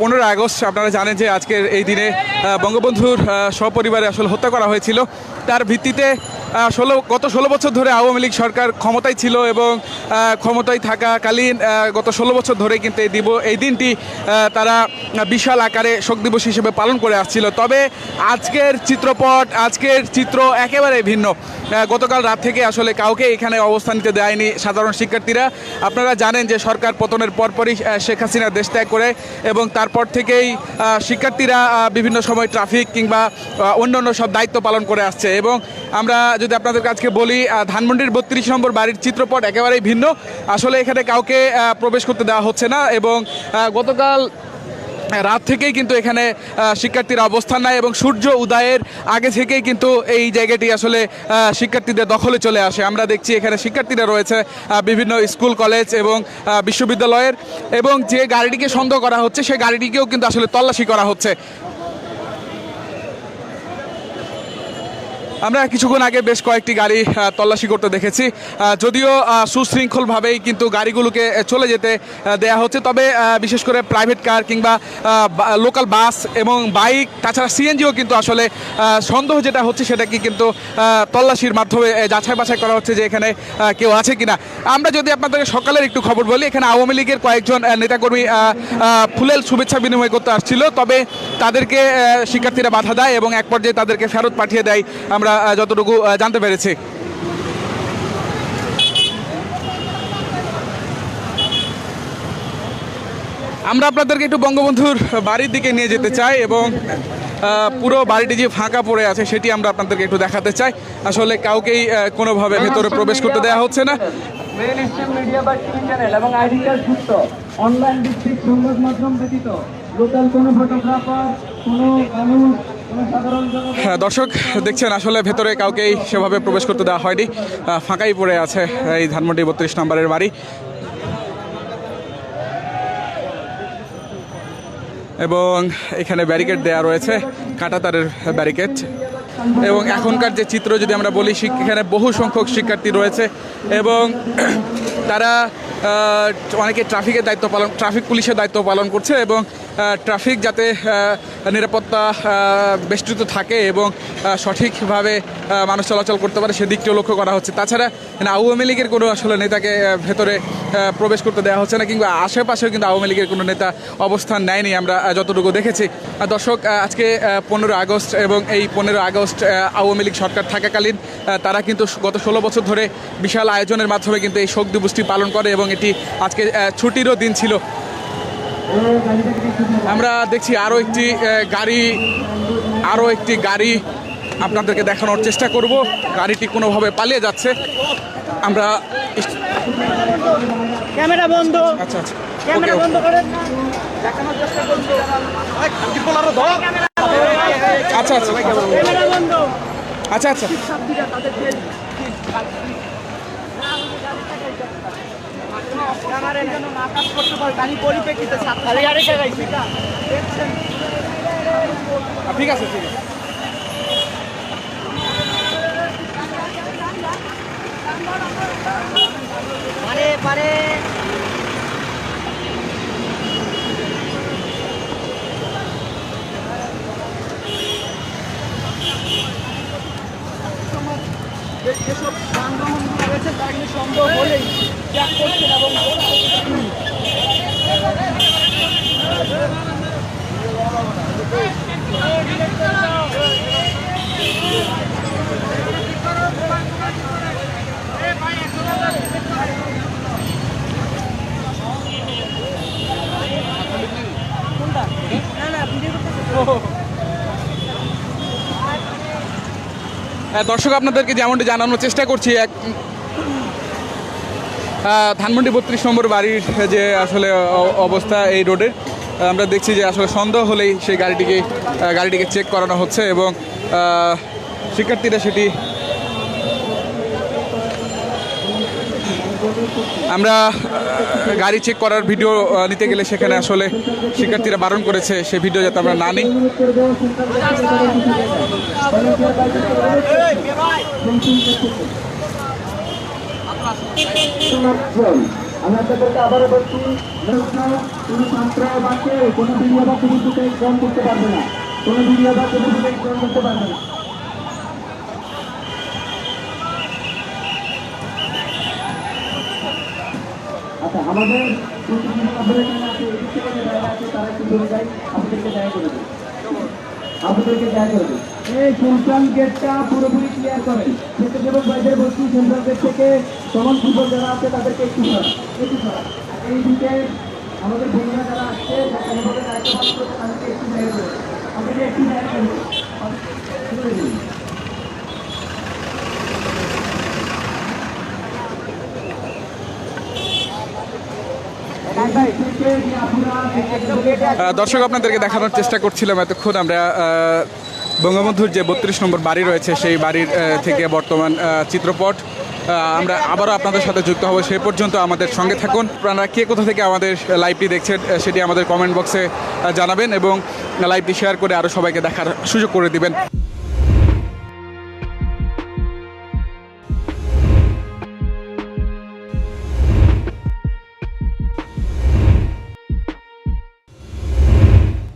15 August আপনারা জানেন যে আজকের এই দিনে বঙ্গবন্ধুর সপরিবারে আসলে হত্যা করা হয়েছিল। তার ভিত্তিতে গত 16 বছর ধরে আওয়ামী লীগ সরকার ক্ষমতায় ছিল এবং ক্ষমতায় থাকাকালীন গত 16 বছর ধরে কিন্তু এই দিনটি তারা বিশাল আকারে শোক দিবস হিসেবে পালন করে আসছিল। তবে আজকের চিত্র একেবারে ভিন্ন। গতকাল রাত থেকে আসলে কাউকে এখানে অবস্থান নিতে দেয়নি সাধারণ শিক্ষার্থীরা। আপনারা জানেন যে সরকার পতনের পরপরই শেখ হাসিনা দেশ ত্যাগ করে এবং তারপর থেকেই শিক্ষার্থীরা বিভিন্ন সময় ট্রাফিক কিংবা অন্যান্য সব দায়িত্ব পালন করে আসছে। এবং আমরা যদি আপনাদের কাছে বলি, ধানমন্ডির 32 নম্বর বাড়ির চিত্রপট একেবারেই ভিন্ন। আসলে এখানে কাউকে প্রবেশ করতে দেওয়া হচ্ছে না এবং গতকাল রাত থেকেই কিন্তু এখানে শিক্ষার্থীরা অবস্থান নেয় এবং সূর্য উদয়ের আগে থেকেই কিন্তু এই জায়গাটি আসলে শিক্ষার্থীদের দখলে চলে আসে। আমরা দেখছি এখানে শিক্ষার্থীরা রয়েছে বিভিন্ন স্কুল কলেজ এবং বিশ্ববিদ্যালয়ের, এবং যে গাড়িটিকে সন্দেহ করা হচ্ছে সেই গাড়িটিকেও কিন্তু আসলে তল্লাশি করা হচ্ছে। আমরা কিছুক্ষণ আগে বেশ কয়েকটি গাড়ি তল্লাশি করতে দেখেছি, যদিও সুশৃঙ্খলভাবেই কিন্তু গাড়িগুলোকে চলে যেতে দেয়া হচ্ছে। তবে বিশেষ করে প্রাইভেট কার কিংবা লোকাল বাস এবং বাইক, তাছাড়া সিএনজিও কিন্তু আসলে সন্দেহ যেটা হচ্ছে সেটাকে কিন্তু তল্লাশির মাধ্যমে যাচাই বাছাই করা হচ্ছে যে এখানে কেউ আছে কিনা। আমরা যদি আপনাদেরকে সকালের একটু খবর বলি, এখানে আওয়ামী লীগের কয়েকজন নেতাকর্মী ফুলেল শুভেচ্ছা বিনিময় করতে আসছিল, তবে তাদেরকে শিক্ষার্থীরা বাধা দেয় এবং এক পর্যায়ে তাদেরকে ফেরত পাঠিয়ে দেয় আমরা যতটুকু জানতে পেরেছি। আমরা আপনাদেরকে একটু বঙ্গবন্ধুর বাড়ির দিকে নিয়ে যেতে চাই এবং পুরো বাড়িটি যে ফাঁকা পড়ে আছে সেটি আমরা আপনাদেরকে একটু দেখাতে চাই। আসলে কাউকেই কোনোভাবে ভেতরে প্রবেশ করতে দেওয়া হচ্ছে না। মিডিয়া বা টিভি চ্যানেল এবং আইডি কার্ড যুক্ত অনলাইন ভিত্তিক সংবাদ মাধ্যম ব্যতীত লোকাল কোনো ফটোগ্রাফার, কোনো মানুষ, হ্যাঁ দর্শক দেখছেন আসলে ভেতরে কাউকেই সেভাবে প্রবেশ করতে দেওয়া হয়নি, ফাঁকাই পড়ে আছে এই ধানমন্ডি 32 নম্বরের বাড়ি। এবং এখানে ব্যারিকেড দেওয়া রয়েছে, কাঁটাতারের ব্যারিকেড। এবং এখনকার যে চিত্র যদি আমরা বলি, এখানে বহু সংখ্যক শিক্ষার্থী রয়েছে এবং তারা অনেকে ট্রাফিক পুলিশের দায়িত্ব পালন করছে এবং ট্রাফিক যাতে নিরাপত্তা বেষ্টিত থাকে এবং সঠিকভাবে মানুষ চলাচল করতে পারে সেদিকটিও লক্ষ্য করা হচ্ছে। তাছাড়া আওয়ামী লীগের কোনো আসলে নেতাকে ভেতরে প্রবেশ করতে দেওয়া হচ্ছে না, কিংবা আশেপাশেও কিন্তু আওয়ামী লীগের কোনো নেতা অবস্থান নেয়নি আমরা যতটুকু দেখেছি। দর্শক আজকে 15 আগস্ট এবং এই 15 আগস্ট আওয়ামী লীগ সরকার থাকাকালীন তারা কিন্তু গত 16 বছর ধরে বিশাল আয়োজনের মাধ্যমে কিন্তু এই শোক দিবসটি পালন করে এবং এটি আজকে ছুটিরও দিন ছিল। আমরা দেখছি আরও একটি গাড়ি আপনাদেরকে দেখানোর চেষ্টা করব। গাড়িটি কোনোভাবে পালিয়ে যাচ্ছে। আমরা ক্যামেরা বন্ধ। আচ্ছা আচ্ছা ক্যামেরা বন্ধ করেন না, দেখানোর চেষ্টা করব। আচ্ছা আচ্ছা ক্যামেরা বন্ধ। আচ্ছা আচ্ছা ক্যামেরার জন্য না কাজ করতে পারে তারই পরিপ্রেক্ষিতে খালি আরে জায়গায় ঠিক আছে ঠিক আছে। পারে যেসব যানবাহনগুলো রয়েছে তারা কিন্তু সন্দেহ হলেই ত্যাগ করছেন এবং দর্শক আপনাদেরকে যেমনটি জানানোর চেষ্টা করছি, ধানমন্ডি 32 নম্বর বাড়ির যে আসলে অবস্থা এই রোডের, আমরা দেখছি যে আসলে সন্দেহ হলেই সেই গাড়িটিকে চেক করানো হচ্ছে এবং শিক্ষার্থীরা সেটি আমরা গাড়ি চেক করার ভিডিও নিতে গেলে সেখানে আসলে শিক্ষার্থীরা বারণ করেছে সেই ভিডিও যাতে আমরা না নিই। আমরা তাদেরকে আবারও বলছি কোনো ছাত্র বা কেউ কোনো ভিডিও বা কোনো ফুটেজ গ্রহণ করতে পারবে না, কোনো ভিডিও বা কোনো ফুটেজ গ্রহণ করতে পারবে না। আচ্ছা, আমাদের আপনাদেরকে তারা একটু দূরে যায়, আপনাদেরকে দেখা করে দিই, আপনাদেরকে দেখা করে দিই। এই সেন্ট্রাল গেটটা পুরোপুরি ক্লিয়ার করেন। স্বেচ্ছাসেবক ভাইদের বলছি সেন্ট্রাল গেট থেকে সমান সুযোগ যারা আছে তাদেরকে একটু সরান, একটু সরান। এই দিকে আমাদের বন্ধুরা যারা আসছে কোনোভাবে দায়িত্ব পালন করছে তাদেরকে একটু দেখা করে দিন, আমাদেরকে একটু দেখা করে দিন। দর্শক, আপনাদেরকে দেখানোর চেষ্টা করছিলাম এতক্ষণ আমরা বঙ্গবন্ধুর যে 32 নম্বর বাড়ি রয়েছে সেই বাড়ির থেকে বর্তমান চিত্রপট আমরা আবারও আপনাদের সাথে যুক্ত হব। সেই পর্যন্ত আমাদের সঙ্গে থাকুন। আপনারা কে কোথা থেকে আমাদের লাইভটি দেখছেন সেটি আমাদের কমেন্ট বক্সে জানাবেন এবং লাইভটি শেয়ার করে আরও সবাইকে দেখার সুযোগ করে দিবেন।